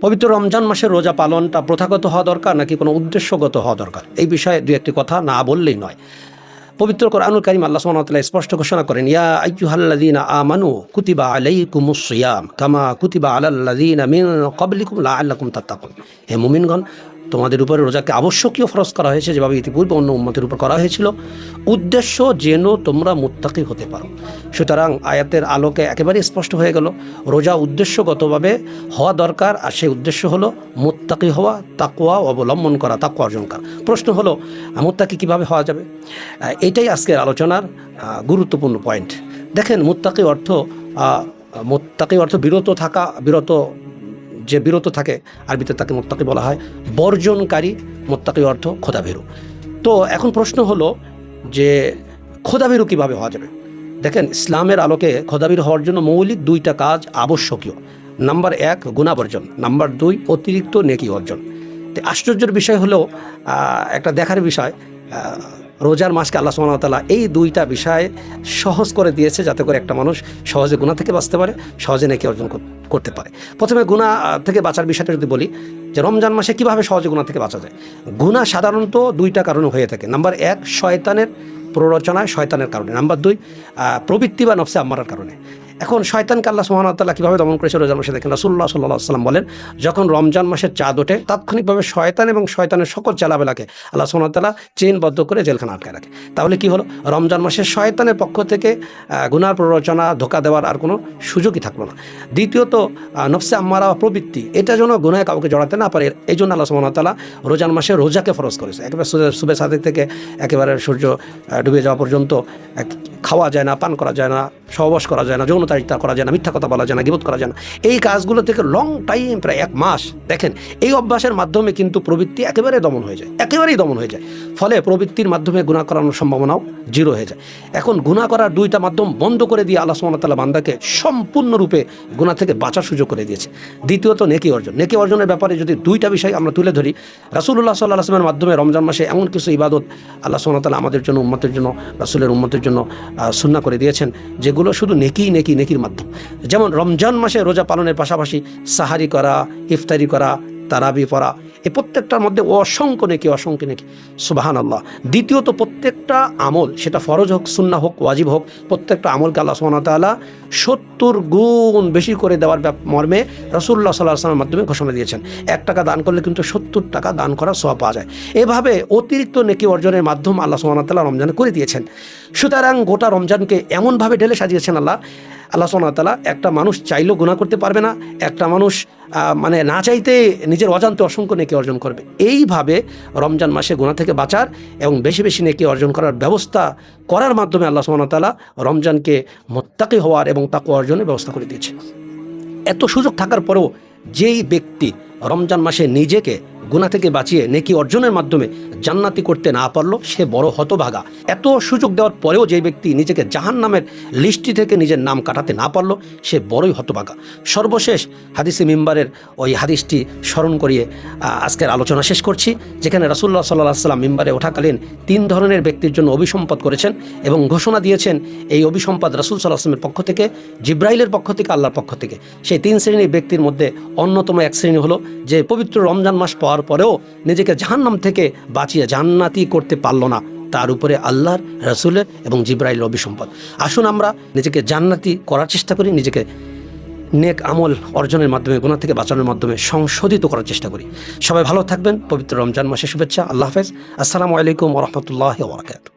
পবিত্র রমজান মাসের রোজা পালনটা প্রথাগত হওয়া দরকার নাকি কোনো উদ্দেশ্যগত হওয়া দরকার, এই বিষয়ে দু একটি কথা না বললেই নয়। পবিত্র কোরআনুল কারীম আল্লাহ সুবহানাহু ওয়া তাআলা স্পষ্ট ঘোষণা করেন, ইয়া আইয়ুহাল্লাযীনা আমানু কুতিবা আলাইকুমুস সিয়াম কামা কুতিবা আলাল্লাযীনা মিন ক্বাবলিকুম লাআল্লাকুম তাত্তাকুন। হে মুমিনগণ, তোমাদের উপরে রোজাকে আবশ্যকীয় ফরজ করা হয়েছে যেভাবে ইতিপূর্বে অন্য উম্মতের উপর করা হয়েছিল, উদ্দেশ্য যেন তোমরা মুত্তাকি হতে পারো। সুতরাং আয়াতের আলোকে একেবারে স্পষ্ট হয়ে গেল রোজা উদ্দেশ্যগতভাবে হওয়া দরকার, আর সেই উদ্দেশ্য হলো মুত্তাকি হওয়া, তাকওয়া অবলম্বন করা, তাকওয়া অর্জন করা। প্রশ্ন হলো মুত্তাকি কীভাবে হওয়া যাবে? এটাই আজকের আলোচনার গুরুত্বপূর্ণ পয়েন্ট। দেখেন, মুত্তাকি অর্থ বিরত থাকা, যে বিরত থাকে আরবিতে তাকে মুত্তাকি বলা হয়। বর্জনকারী, মুত্তাকি অর্থ খোদাভীরু। তো এখন প্রশ্ন হলো যে খোদাভীরু কীভাবে হওয়া যাবে? দেখেন, ইসলামের আলোকে খোদাভীরু হওয়ার জন্য মৌলিক দুইটা কাজ আবশ্যকীয়। নাম্বার 1 গুনাহ বর্জন, নাম্বার 2 অতিরিক্ত নেকি অর্জন। তো আশ্চর্যের বিষয় হলো, একটা দেখার বিষয়, রোজার মাসকে আল্লাহ সুবহানাহু ওয়া তাআলা এই দুইটা বিষয় সহজ করে দিয়েছে যাতে করে একটা মানুষ সহজে গুনাহ থেকে বাঁচতে পারে, সহজে নেকি অর্জন করতে পারে। প্রথমে গুনাহ থেকে বাঁচার বিষয়টা যদি বলি, যে রমজান মাসে কীভাবে সহজে গুনাহ থেকে বাঁচা যায়। গুনাহ সাধারণত দুইটা কারণে হয়ে থাকে। নাম্বার 1 শয়তানের প্ররোচনায়, শয়তানের কারণে। নাম্বার 2 প্রবৃত্তি বা নফসে আম্মারার কারণে। এখন শয়তানকে আল্লাহ সুবহানাহু ওয়া তাআলা কীভাবে দমন করেছে রোজার মাসে দেখেন। রাসূলুল্লাহ সাল্লাল্লাহু আলাইহি ওয়াসাল্লাম বলেন, যখন রমজান মাসের চাঁদ ওঠে তাৎক্ষণিকভাবে শয়তান এবং শয়তানের সকল চালাবেলাকে আল্লাহ সুবহানাহু ওয়া তাআলা চেইনবদ্ধ করে জেলখানা আটকায় রাখে। তাহলে কি হলো? রমজান মাসে শয়তানের পক্ষ থেকে গুনার প্ররোচনা, ধোঁকা দেওয়ার আর কোনো সুযোগই থাকলো না। দ্বিতীয়ত নফসে আম্মারা বা প্রবৃত্তি, এটা যেন গুনাহে কাউকে জড়াতে না পারে, এই জন্য আল্লাহ সুবহানাহু ওয়া তাআলা রোজার মাসে রোজাকে ফরজ করেছে। একেবারে সুবে সাদিক থেকে একেবারে সূর্য ডুবে যাওয়া পর্যন্ত খাওয়া যায় না, পান করা যায় না, সহবাস করা যায় না, যৌনতারিতা করা যায় না, মিথ্যা কথা বলা যায় না, গীবত করা যায় না। এই কাজগুলো থেকে লং টাইম, প্রায় 1 মাস, দেখেন এই অভ্যাসের মাধ্যমে কিন্তু প্রবৃত্তি একেবারেই দমন হয়ে যায়। ফলে প্রবৃত্তির মাধ্যমে গুনাহ করানোর সম্ভাবনাও 0 হয়ে যায়। এখন গুনাহ করার দুইটা মাধ্যম বন্ধ করে দিয়ে আল্লাহ সুবহানাহু ওয়া তাআলা বান্দাকে সম্পূর্ণরূপে গুনাহ থেকে বাঁচার সুযোগ করে দিয়েছে। দ্বিতীয়ত নেকি অর্জন। নেকি অর্জনের ব্যাপারে যদি দুইটা বিষয় আমরা তুলে ধরি, রাসূলুল্লাহ সাল্লাল্লাহু আলাইহি ওয়াসাল্লামের মাধ্যমে রমজান মাসে এমন কিছু ইবাদত আল্লাহ সুবহানাহু ওয়া তাআলা আমাদের জন্য, উম্মতের জন্য, রাসূলের উম্মতের জন্য সুন্নাহ করে দিয়েছেন, যেগুলো শুধু নেকির মাধ্যম। যেমন রমজান মাসে রোজা পালনের পাশাপাশি সাহারি করা, ইফতারি করা, তারাবি পড়া, এই প্রত্যেকটার মধ্যে অসংখ্য নেকি সুবহানাল্লাহ। দ্বিতীয়ত প্রত্যেকটা আমল, সেটা ফরজ হোক, সুন্নাহ হোক, ওয়াজিব হোক, প্রত্যেকটা আমলকে আল্লাহ সুবহানাহু ওয়া তাআলা 70 গুণ বেশি করে দেওয়ার মর্মে রাসূলুল্লাহ সাল্লাল্লাহু আলাইহি ওয়াসাল্লামের মাধ্যমে ঘোষণা দিয়েছেন। 1 টাকা দান করলে কিন্তু 70 টাকা দান করার সওয়াব পাওয়া যায়। এভাবে অতিরিক্ত নেকি অর্জনের মাধ্যম আল্লাহ সুবহানাহু ওয়া তাআলা রমজানে করে দিয়েছেন। সুতরাং গোটা রমজানকে এমনভাবে ঢেলে সাজিয়েছেন আল্লাহ সুবহানাহু ওয়া তাআলা, একটা মানুষ চাইলেও গুনাহ করতে পারবে না, একটা মানুষ না চাইতে নিজের অজান্তে অসংখ্য নেকি অর্জন করবে। এইভাবে রমজান মাসে গুনাহ থেকে বাঁচার এবং বেশি বেশি নেকি অর্জন করার ব্যবস্থা করার মাধ্যমে আল্লাহ সুবহানাহু ওয়া তাআলা রমজানকে মুত্তাকি হওয়ার এবং তাকওয়া অর্জনের ব্যবস্থা করে দিয়েছে। এত সুযোগ থাকার পরেও যেই ব্যক্তি রমজান মাসে নিজেকে গুনাহ থেকে বাঁচিয়ে নেকি অর্জনের মাধ্যমে জান্নাতি করতে না পারলো, সে বড় হতভাগা। এত সুযোগ দেওয়ার পরেও যে ব্যক্তি নিজেকে জাহান্নামের লিস্টি থেকে নিজের নাম কাটাতে না পারলো, সে বড়ই হতভাগা। সর্বশেষ হাদিসে মিম্বারের ওই হাদিসটি স্মরণ করিয়ে আজকের আলোচনা শেষ করছি, যেখানে রাসূলুল্লাহ সাল্লাল্লাহু আলাইহি ওয়াসাল্লাম মিম্বারে ওঠাকালীন 3 ধরনের ব্যক্তির জন্য অভিসম্পাদ করেছেন এবং ঘোষণা দিয়েছেন এই অভিসম্পাদ রাসূল সাল্লাল্লাহু আলাইহি ওয়াসাল্লামের পক্ষ থেকে, জিব্রাইলের পক্ষ থেকে, আল্লাহর পক্ষ থেকে। সেই 3 শ্রেণীর ব্যক্তির মধ্যে অন্যতম এক শ্রেণী হলো যে পবিত্র রমজান মাস পাওয়ার পরেও নিজেকে জাহান্নাম থেকে বাঁচিয়ে জান্নাতি করতে পারল না, তার উপরে আল্লাহর, রাসূলের এবং জিব্রাইলের অভিসম্পাদ। আসুন আমরা নিজেকে জান্নাতি করার চেষ্টা করি, নিজেকে নেক আমল অর্জনের মাধ্যমে, গুনাহ থেকে বাঁচানোর মাধ্যমে সংশোধিত করার চেষ্টা করি। সবাই ভালো থাকবেন। পবিত্র রমজান মাসের শুভেচ্ছা। আল্লাহ হাফেজ। আসসালামু আলাইকুম ওয়া রাহমাতুল্লাহি ওয়া বারাকাতুহু।